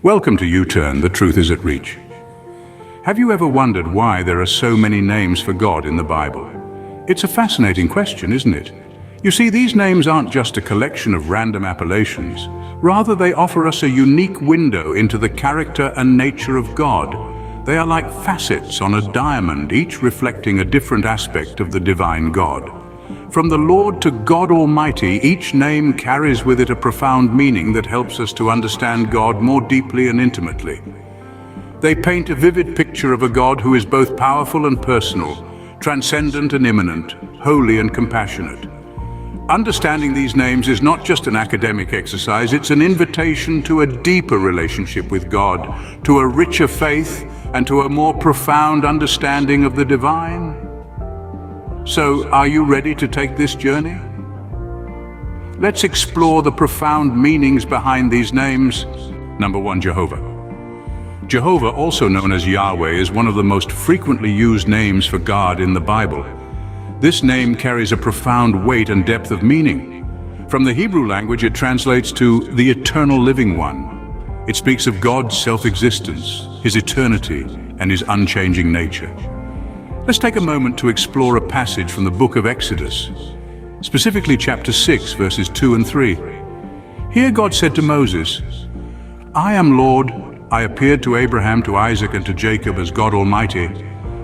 Welcome to U-Turn, the truth is at reach. Have you ever wondered why there are so many names for God in the Bible? It's a fascinating question, isn't it? You see, these names aren't just a collection of random appellations. Rather, they offer us a unique window into the character and nature of God. They are like facets on a diamond, each reflecting a different aspect of the divine God. From the Lord to God Almighty, each name carries with it a profound meaning that helps us to understand God more deeply and intimately. They paint a vivid picture of a God who is both powerful and personal, transcendent and immanent, holy and compassionate. Understanding these names is not just an academic exercise, it's an invitation to a deeper relationship with God, to a richer faith, and to a more profound understanding of the divine. So, are you ready to take this journey? Let's explore the profound meanings behind these names. Number 1, Jehovah. Jehovah, also known as Yahweh, is one of the most frequently used names for God in the Bible. This name carries a profound weight and depth of meaning. From the Hebrew language, it translates to the eternal living one. It speaks of God's self-existence, his eternity, and his unchanging nature. Let's take a moment to explore a passage from the book of Exodus, specifically chapter 6, verses 2 and 3. Here God said to Moses, "I am Lord, I appeared to Abraham, to Isaac, and to Jacob as God Almighty,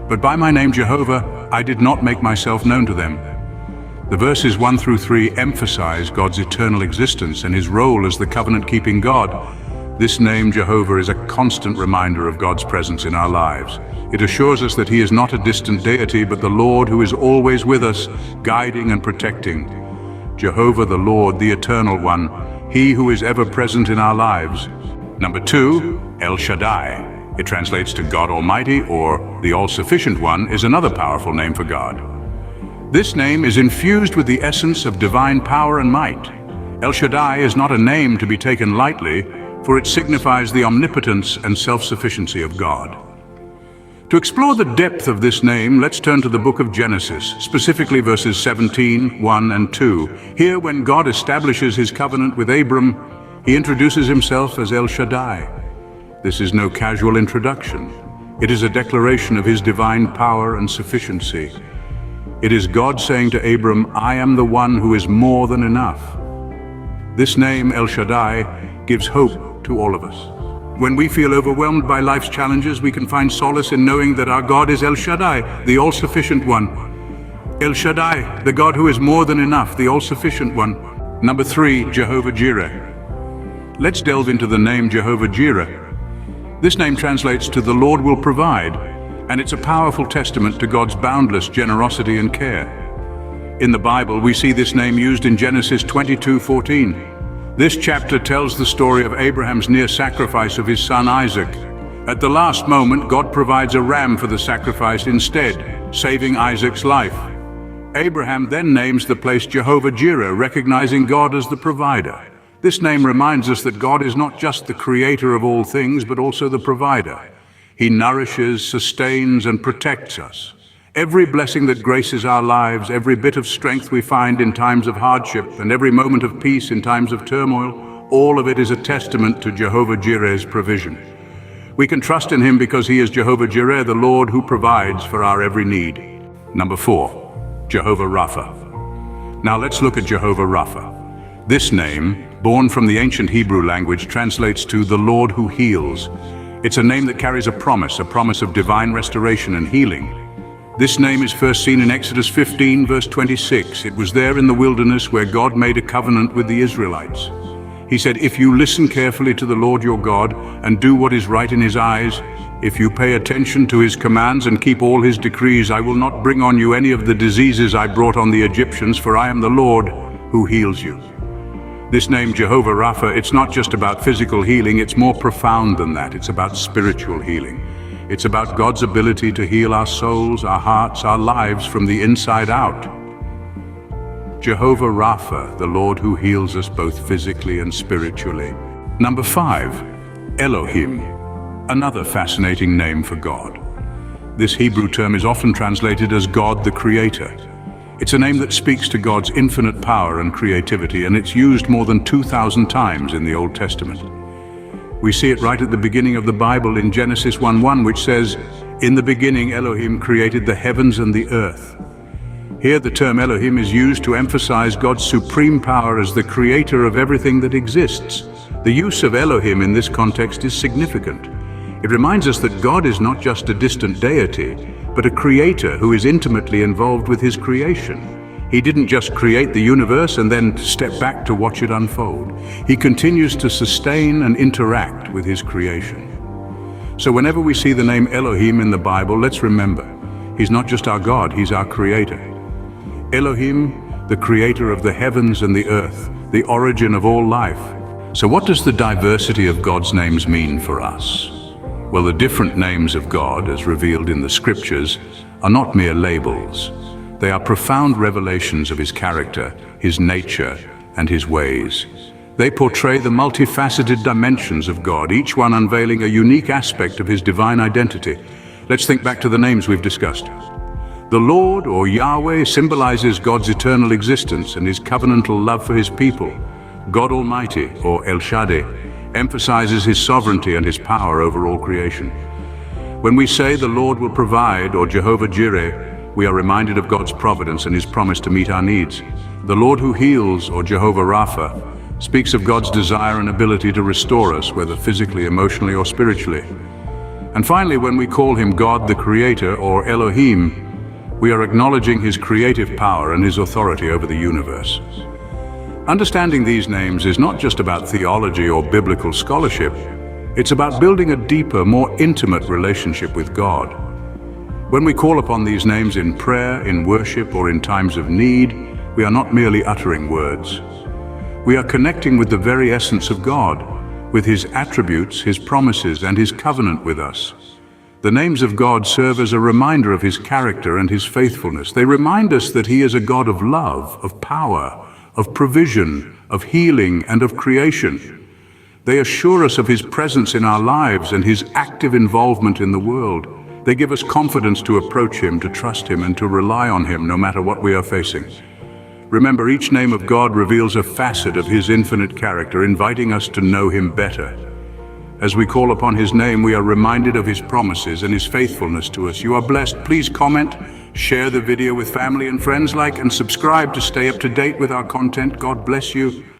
but by my name Jehovah, I did not make myself known to them." The verses 1 through 3 emphasize God's eternal existence and his role as the covenant-keeping God. This name, Jehovah, is a constant reminder of God's presence in our lives. It assures us that he is not a distant deity, but the Lord who is always with us, guiding and protecting. Jehovah, the Lord, the Eternal One, he who is ever present in our lives. Number 2, El Shaddai. It translates to God Almighty, or the All-Sufficient One, is another powerful name for God. This name is infused with the essence of divine power and might. El Shaddai is not a name to be taken lightly, for it signifies the omnipotence and self-sufficiency of God. To explore the depth of this name, let's turn to the book of Genesis, specifically verses 17, 1 and 2. Here, when God establishes his covenant with Abram, he introduces himself as El Shaddai. This is no casual introduction. It is a declaration of his divine power and sufficiency. It is God saying to Abram, "I am the one who is more than enough." This name, El Shaddai, gives hope to all of us. When we feel overwhelmed by life's challenges, we can find solace in knowing that our God is El Shaddai, the all-sufficient one. El Shaddai, the God who is more than enough, the all-sufficient one. Number 3, Jehovah Jireh. Let's delve into the name Jehovah Jireh. This name translates to "the Lord will provide," and it's a powerful testament to God's boundless generosity and care. In the Bible, we see this name used in Genesis 22:14. This chapter tells the story of Abraham's near sacrifice of his son Isaac. At the last moment, God provides a ram for the sacrifice instead, saving Isaac's life. Abraham then names the place Jehovah Jireh, recognizing God as the provider. This name reminds us that God is not just the creator of all things, but also the provider. He nourishes, sustains, and protects us. Every blessing that graces our lives, every bit of strength we find in times of hardship, and every moment of peace in times of turmoil, all of it is a testament to Jehovah Jireh's provision. We can trust in him because he is Jehovah Jireh, the Lord who provides for our every need. Number 4, Jehovah Rafa. Now let's look at Jehovah Rafa. This name, born from the ancient Hebrew language, translates to "the Lord who heals." It's a name that carries a promise of divine restoration and healing. This name is first seen in Exodus 15, verse 26. It was there in the wilderness where God made a covenant with the Israelites. He said, "If you listen carefully to the Lord your God and do what is right in his eyes, if you pay attention to his commands and keep all his decrees, I will not bring on you any of the diseases I brought on the Egyptians, for I am the Lord who heals you." This name, Jehovah Rafa, it's not just about physical healing, it's more profound than that. It's about spiritual healing. It's about God's ability to heal our souls, our hearts, our lives from the inside out. Jehovah Rafa, the Lord who heals us both physically and spiritually. Number 5, Elohim, another fascinating name for God. This Hebrew term is often translated as God the Creator. It's a name that speaks to God's infinite power and creativity, and it's used more than 2,000 times in the Old Testament. We see it right at the beginning of the Bible in Genesis 1:1, which says, "In the beginning Elohim created the heavens and the earth." Here the term Elohim is used to emphasize God's supreme power as the creator of everything that exists. The use of Elohim in this context is significant. It reminds us that God is not just a distant deity, but a creator who is intimately involved with his creation. He didn't just create the universe and then step back to watch it unfold. He continues to sustain and interact with his creation. So whenever we see the name Elohim in the Bible, let's remember, he's not just our God, he's our creator. Elohim, the creator of the heavens and the earth, the origin of all life. So what does the diversity of God's names mean for us? Well, the different names of God, as revealed in the scriptures, are not mere labels. They are profound revelations of his character, his nature, and his ways. They portray the multifaceted dimensions of God, each one unveiling a unique aspect of his divine identity. Let's think back to the names we've discussed. The Lord, or Yahweh, symbolizes God's eternal existence and his covenantal love for his people. God Almighty, or El Shaddai, emphasizes his sovereignty and his power over all creation. When we say the Lord will provide, or Jehovah Jireh, we are reminded of God's providence and his promise to meet our needs. The Lord who heals, or Jehovah Rafa, speaks of God's desire and ability to restore us, whether physically, emotionally, or spiritually. And finally, when we call him God the Creator, or Elohim, we are acknowledging his creative power and his authority over the universe. Understanding these names is not just about theology or biblical scholarship. It's about building a deeper, more intimate relationship with God. When we call upon these names in prayer, in worship, or in times of need, we are not merely uttering words. We are connecting with the very essence of God, with his attributes, his promises, and his covenant with us. The names of God serve as a reminder of his character and his faithfulness. They remind us that he is a God of love, of power, of provision, of healing, and of creation. They assure us of his presence in our lives and his active involvement in the world. They give us confidence to approach him, to trust him, and to rely on him no matter what we are facing. Remember, each name of God reveals a facet of his infinite character, inviting us to know him better. As we call upon his name, we are reminded of his promises and his faithfulness to us. You are blessed. Please comment, share the video with family and friends, like and subscribe to stay up to date with our content. God bless you.